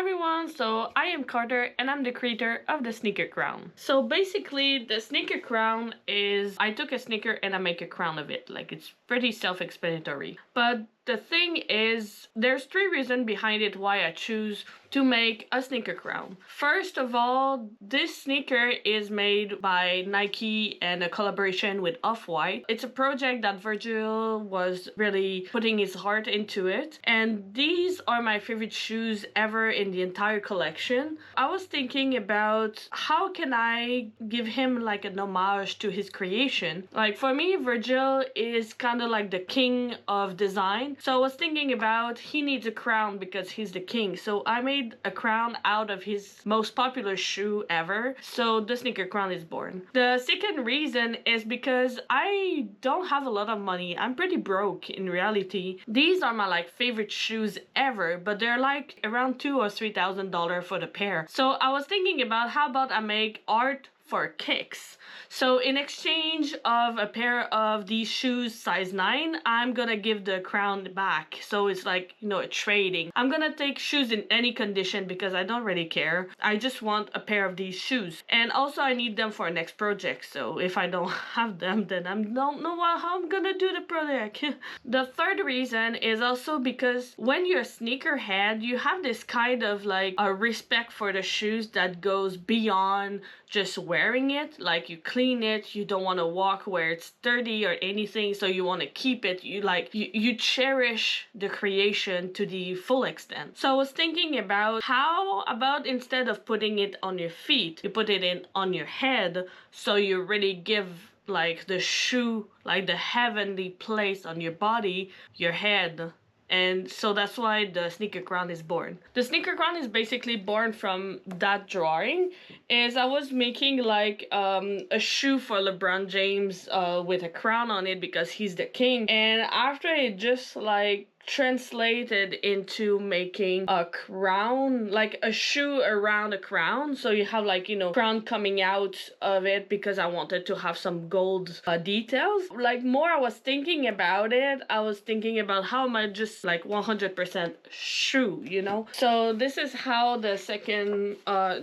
everyone, so I am Carter and I'm the creator of the sneaker crown. So basically the sneaker crown is, I took a sneaker and I make a crown of it. Like, it's pretty self-explanatory. But the thing is, there's three reasons behind it why I choose to make a sneaker crown. First of all, this sneaker is made by Nike and a collaboration with Off-White. It's a project that Virgil was really putting his heart into it. And these are my favorite shoes ever in the entire collection. I was thinking about how can I give him like an homage to his creation. Like, for me, Virgil is kind of like the king of design. So I was thinking about he needs a crown because he's the king. So I made a crown out of his most popular shoe ever. So the sneaker crown is born. The second reason is because I don't have a lot of money. I'm pretty broke in reality. These are my like favorite shoes ever, but they're like around $2,000 or $3,000 for the pair. So I was thinking about how about I make art for kicks. So in exchange of a pair of these shoes size 9, I'm gonna give the crown back. So it's like, you know, a trading. I'm gonna take shoes in any condition because I don't really care. I just want a pair of these shoes. And also I need them for a next project. So if I don't have them, then I don't know how I'm gonna do the project. The third reason is also because when you're a sneakerhead, you have this kind of like a respect for the shoes that goes beyond just wearing it. Like, you clean it, you don't want to walk where it's dirty or anything, so you want to keep it. You cherish the creation to the full extent. So I was thinking about how about instead of putting it on your feet, you put it in on your head, so you really give like the shoe like the heavenly place on your body, your head. And so that's why the sneaker crown is born. The sneaker crown is basically born from that drawing. Is I was making like a shoe for LeBron James with a crown on it because he's the king. And after it just like translated into making a crown, like a shoe around a crown, so you have like, you know, crown coming out of it because I wanted to have some gold details. Like, more I was thinking about it, I was thinking about how am I just like 100% shoe, you know. So this is how the second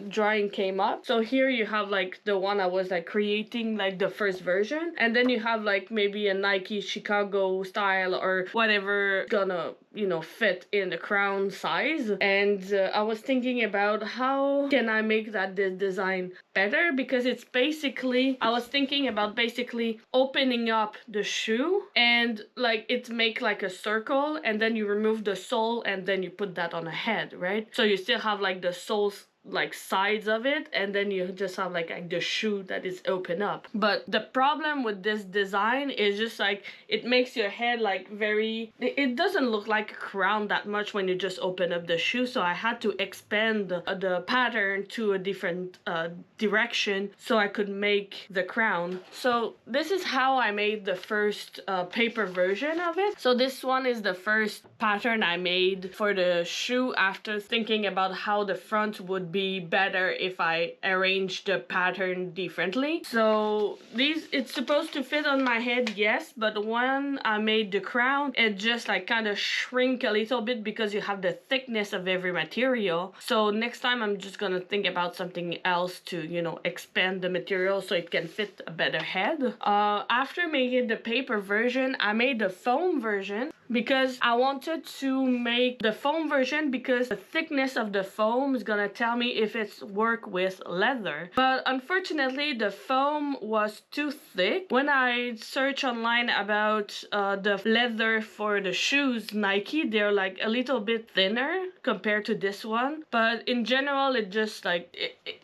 drawing came up. So here you have like the one I was like creating, like the first version, and then you have like maybe a Nike Chicago style or whatever gonna, you know, fit in the crown size. And I was thinking about how can I make that design better, because it's basically, I was thinking about basically opening up the shoe and like it make like a circle, and then you remove the sole and then you put that on a head, right? So you still have like the soles like sides of it, and then you just have like the shoe that is open up. But the problem with this design is just like it makes your head like very, it doesn't look like a crown that much when you just open up the shoe. So I had to expand the pattern to a different direction so I could make the crown. So this is how I made the first paper version of it. So this one is the first pattern I made for the shoe after thinking about how the front would be better if I arranged the pattern differently. So it's supposed to fit on my head, yes, but when I made the crown, it just like kind of shrink a little bit because you have the thickness of every material. So next time I'm just gonna think about something else to, you know, expand the material so it can fit a better head. After making the paper version, I made the foam version because I wanted to make the foam version because the thickness of the foam is gonna tell me if it's work with leather. But unfortunately the foam was too thick. When I search online about the leather for the shoes Nike, they're like a little bit thinner compared to this one, but in general it just like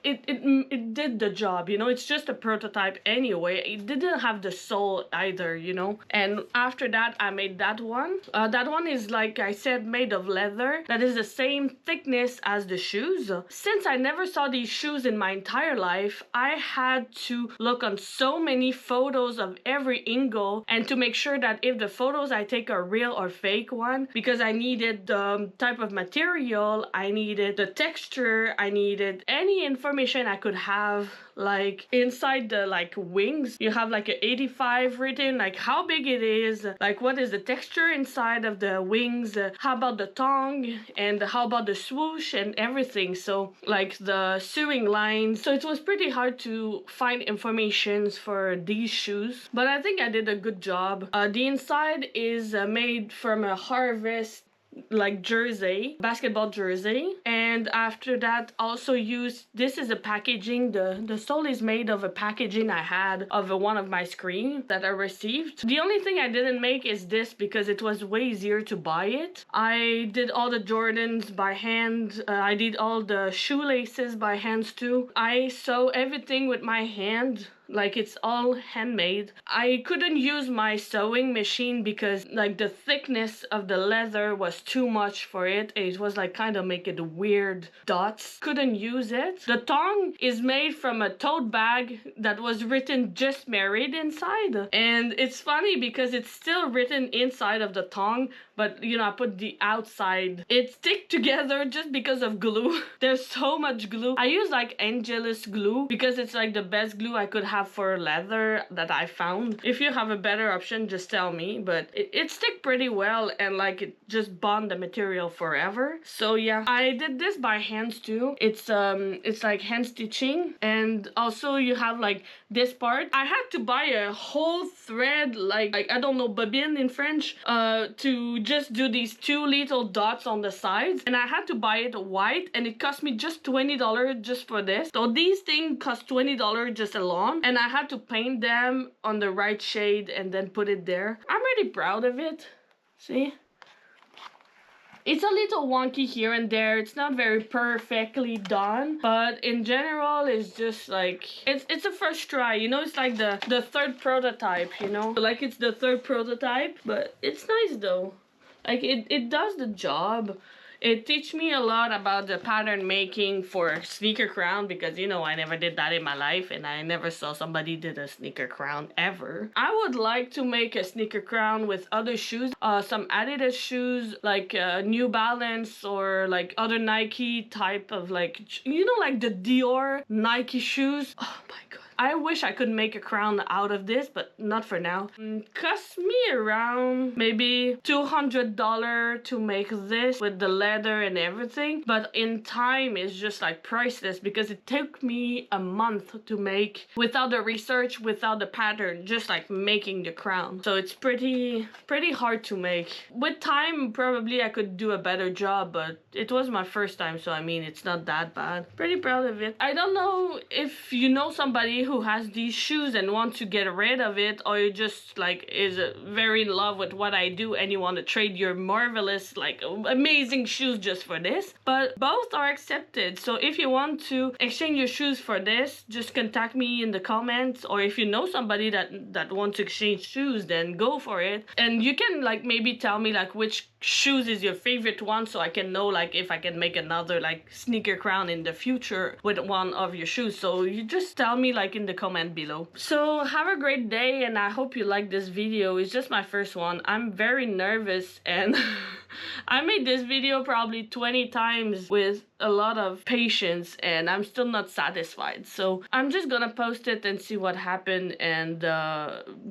it did the job, you know. It's just a prototype anyway. It didn't have the sole either, you know. And after that I made that one. That one is, like I said, made of leather that is the same thickness as the shoes. Since I never saw these shoes in my entire life, I had to look on so many photos of every angle and to make sure that if the photos I take are real or fake one, because I needed the type of material, I needed the texture, I needed any information I could have. Like inside the like wings, you have like an 85 written, like how big it is, like what is the texture inside of the wings, how about the tongue, and how about the swoosh and everything. So like the sewing lines. So it was pretty hard to find information for these shoes, but I think I did a good job. The inside is made from a harvest like jersey, basketball jersey, and after that also used, this is a packaging, the sole is made of a packaging I had of one of my screens that I received. The only thing I didn't make is this because it was way easier to buy it. I did all the Jordans by hand, I did all the shoelaces by hands too. I sew everything with my hand, like it's all handmade. I couldn't use my sewing machine because like the thickness of the leather was too much for it. It was like kind of making weird dots. Couldn't use it. The tongue is made from a tote bag that was written "just married" inside. And it's funny because it's still written inside of the tongue, but you know, I put the outside. It stick together just because of glue. There's so much glue. I use like Angelus glue because it's like the best glue I could have for leather that I found. If you have a better option, just tell me, but it stick pretty well, and like it just bond the material forever. So yeah, I did this by hands too. It's like hand stitching, and also you have like this part. I had to buy a whole thread, like I don't know, bobbin in French, to just do these two little dots on the sides, and I had to buy it white, and it cost me just $20 just for this. So these things cost $20 just alone, and I had to paint them on the right shade and then put it there. I'm really proud of it. See? It's a little wonky here and there. It's not very perfectly done, but in general, it's just like, it's a first try, you know? It's like the third prototype, you know? Like it's the third prototype, but it's nice though. Like it does the job. It teach me a lot about the pattern making for sneaker crown, because you know I never did that in my life, and I never saw somebody did a sneaker crown ever. I would like to make a sneaker crown with other shoes, some Adidas shoes, like New Balance, or like other Nike type of, like, you know, like the Dior Nike shoes. Oh my god. I wish I could make a crown out of this, but not for now. Cost me around maybe $200 to make this with the leather and everything. But in time, it's just like priceless because it took me a month to make without the research, without the pattern, just like making the crown. So it's pretty hard to make. With time, probably I could do a better job, but it was my first time, so I mean, it's not that bad. Pretty proud of it. I don't know if you know somebody who has these shoes and wants to get rid of it, or you just like is very in love with what I do and you want to trade your marvelous, like amazing shoes just for this. But both are accepted, so if you want to exchange your shoes for this, just contact me in the comments, or if you know somebody that wants to exchange shoes, then go for it. And you can like maybe tell me like which shoes is your favorite one, so I can know like if I can make another like sneaker crown in the future with one of your shoes. So you just tell me like in the comment below. So have a great day, and I hope you like this video. It's just my first one. I'm very nervous, and I made this video probably 20 times with a lot of patience, and I'm still not satisfied. So I'm just gonna post it and see what happened, and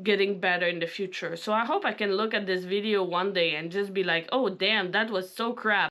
getting better in the future. So I hope I can look at this video one day and just be like, oh damn, that was so crap.